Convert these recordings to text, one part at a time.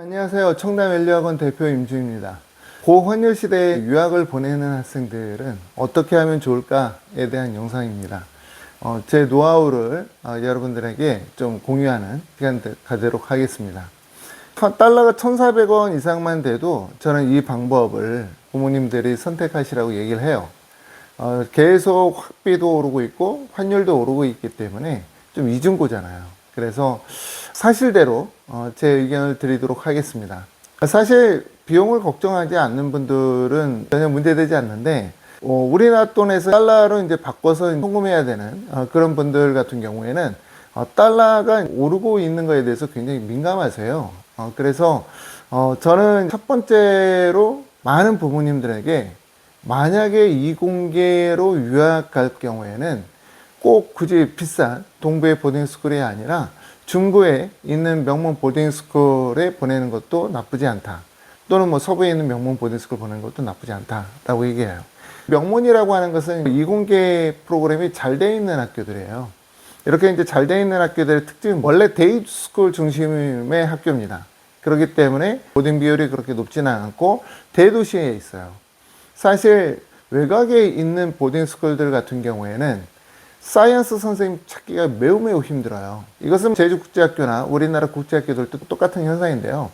안녕하세요. 청담연료학원 대표 임주입니다. 고환율 시대에 유학을 보내는 학생들은 어떻게 하면 좋을까에 대한 영상입니다. 제 노하우를 여러분들에게 좀 공유하는 시간 가지도록 하겠습니다. 달러가 1,400원 이상만 돼도 저는 이 방법을 부모님들이 선택하시라고 얘기를 해요. 계속 학비도 오르고 있고 환율도 오르고 있기 때문에 좀 이중고잖아요. 그래서 사실대로 제 의견을 드리도록 하겠습니다. 사실 비용을 걱정하지 않는 분들은 전혀 문제되지 않는데 우리나라 돈에서 달러로 이제 바꿔서 송금해야 되는 그런 분들 같은 경우에는 달러가 오르고 있는 것에 대해서 굉장히 민감하세요. 그래서 저는 첫 번째로 많은 부모님들에게 만약에 이공계로 유학 갈 경우에는 꼭 굳이 비싼 동부의 보딩스쿨이 아니라 중부에 있는 명문 보딩스쿨에 보내는 것도 나쁘지 않다. 또는 뭐 서부에 있는 명문 보딩스쿨 보내는 것도 나쁘지 않다라고 얘기해요. 명문이라고 하는 것은 이공계 프로그램이 잘 돼 있는 학교들이에요. 이렇게 이제 잘 돼 있는 학교들의 특징은 원래 데이스쿨 중심의 학교입니다. 그렇기 때문에 보딩 비율이 그렇게 높지는 않고 대도시에 있어요. 사실 외곽에 있는 보딩스쿨들 같은 경우에는 사이언스 선생님 찾기가 매우 힘들어요. 이것은 제주국제학교나 우리나라 국제학교들도 똑같은 현상인데요.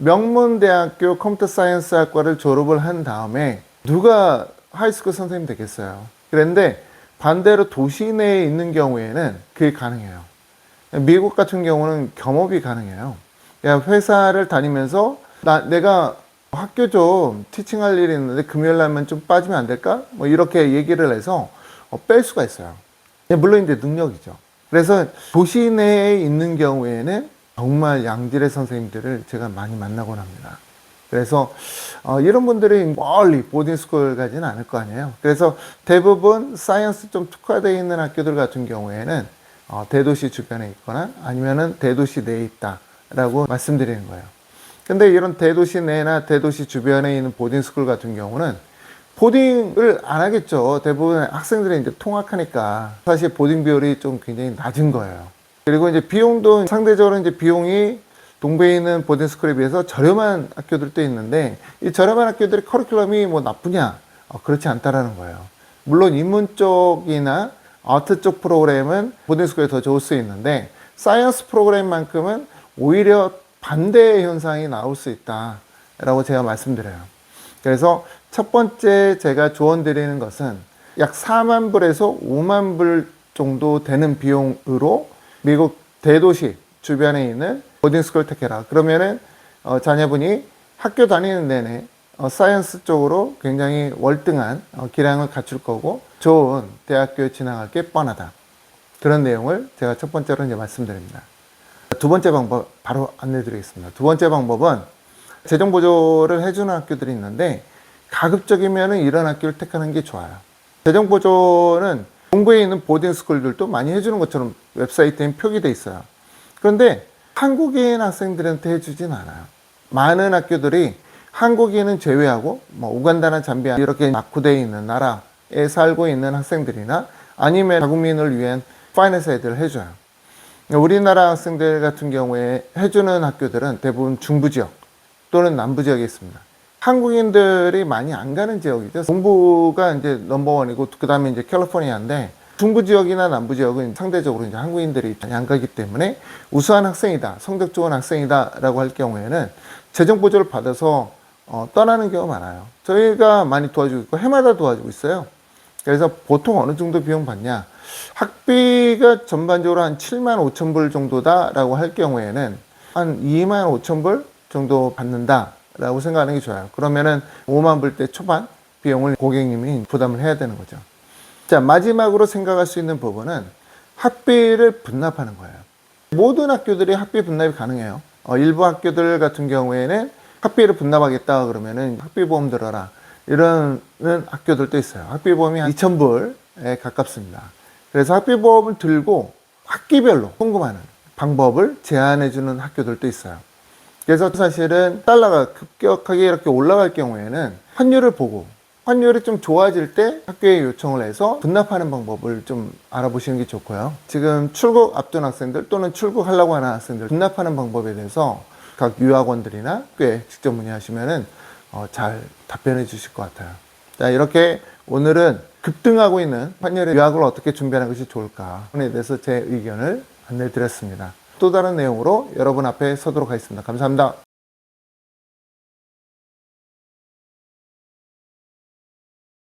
명문대학교 컴퓨터 사이언스 학과를 졸업을 한 다음에 누가 하이스쿨 선생님 되겠어요. 그런데 반대로 도시 내에 있는 경우에는 그게 가능해요. 미국 같은 경우는 겸업이 가능해요. 회사를 다니면서 내가 학교 좀 티칭할 일이 있는데 금요일 날만 좀 빠지면 안 될까? 뭐 이렇게 얘기를 해서 뺄 수가 있어요. 물론 이제 능력이죠. 그래서 도시 내에 있는 경우에는 정말 양질의 선생님들을 제가 많이 만나곤 합니다. 그래서 이런 분들이 멀리 보딩스쿨 가지는 않을 거 아니에요. 그래서 대부분 사이언스 좀 특화되어 있는 학교들 같은 경우에는 대도시 주변에 있거나 아니면은 대도시 내에 있다라고 말씀드리는 거예요. 근데 이런 대도시 내나 대도시 주변에 있는 보딩스쿨 같은 경우는 보딩을 안 하겠죠. 대부분 학생들이 이제 통학하니까 사실 보딩 비율이 좀 굉장히 낮은 거예요. 그리고 이제 비용도 상대적으로 이제 비용이 동부에 있는 보딩스쿨에 비해서 저렴한 학교들도 있는데 이 저렴한 학교들의 커리큘럼이 뭐 나쁘냐? 그렇지 않다라는 거예요. 물론 인문 쪽이나 아트 쪽 프로그램은 보딩스쿨에 더 좋을 수 있는데 사이언스 프로그램만큼은 오히려 반대의 현상이 나올 수 있다라고 제가 말씀드려요. 그래서 첫 번째 제가 조언 드리는 것은 약 4만 불에서 5만 불 정도 되는 비용으로 미국 대도시 주변에 있는 보딩스쿨을 택해라. 그러면은 자녀분이 학교 다니는 내내 사이언스 쪽으로 굉장히 월등한 기량을 갖출 거고 좋은 대학교에 진학할 게 뻔하다. 그런 내용을 제가 첫 번째로 이제 말씀드립니다. 두 번째 방법 바로 안내 드리겠습니다. 두 번째 방법은 재정 보조를 해주는 학교들이 있는데 가급적이면 이런 학교를 택하는 게 좋아요. 재정 보조는 동부에 있는 보딩스쿨들도 많이 해주는 것처럼 웹사이트에 표기돼 있어요. 그런데 한국인 학생들한테 해주진 않아요. 많은 학교들이 한국인은 제외하고 뭐 우간다나 잠비아 이렇게 낙후되어 있는 나라에 살고 있는 학생들이나 아니면 자국민을 위한 파이낸스 애들을 해줘요. 우리나라 학생들 같은 경우에 해주는 학교들은 대부분 중부지역 또는 남부지역에 있습니다. 한국인들이 많이 안 가는 지역이죠. 동부가 이제 넘버원이고 그 다음에 이제 캘리포니아인데 중부지역이나 남부지역은 상대적으로 이제 한국인들이 많이 안 가기 때문에 우수한 학생이다, 성적 좋은 학생이다 라고 할 경우에는 재정 보조를 받아서 떠나는 경우가 많아요. 저희가 많이 도와주고 있고 해마다 도와주고 있어요. 그래서 보통 어느 정도 비용 받냐? 학비가 전반적으로 한 7만 5천 불 정도다 라고 할 경우에는 한 2만 5천 불 정도 받는다 라고 생각하는 게 좋아요. 그러면은 5만 불대 초반 비용을 고객님이 부담을 해야 되는 거죠. 자, 마지막으로 생각할 수 있는 부분은 학비를 분납하는 거예요. 모든 학교들이 학비 분납이 가능해요. 일부 학교들 같은 경우에는 학비를 분납하겠다 그러면은 학비보험 들어라 이러는 학교들도 있어요. 학비보험이 한 2,000불에 가깝습니다. 그래서 학비보험을 들고 학기별로 송금하는 방법을 제안해 주는 학교들도 있어요. 그래서 사실은 달러가 급격하게 이렇게 올라갈 경우에는 환율을 보고 환율이 좀 좋아질 때 학교에 요청을 해서 분납하는 방법을 좀 알아보시는 게 좋고요. 지금 출국 앞둔 학생들 또는 출국하려고 하는 학생들 분납하는 방법에 대해서 각 유학원들이나 꽤 직접 문의하시면은 잘 답변해 주실 것 같아요. 자, 이렇게 오늘은 급등하고 있는 환율의 유학을 어떻게 준비하는 것이 좋을까에 대해서 제 의견을 안내드렸습니다. 또 다른 내용으로 여러분 앞에 서도록 하겠습니다. 감사합니다.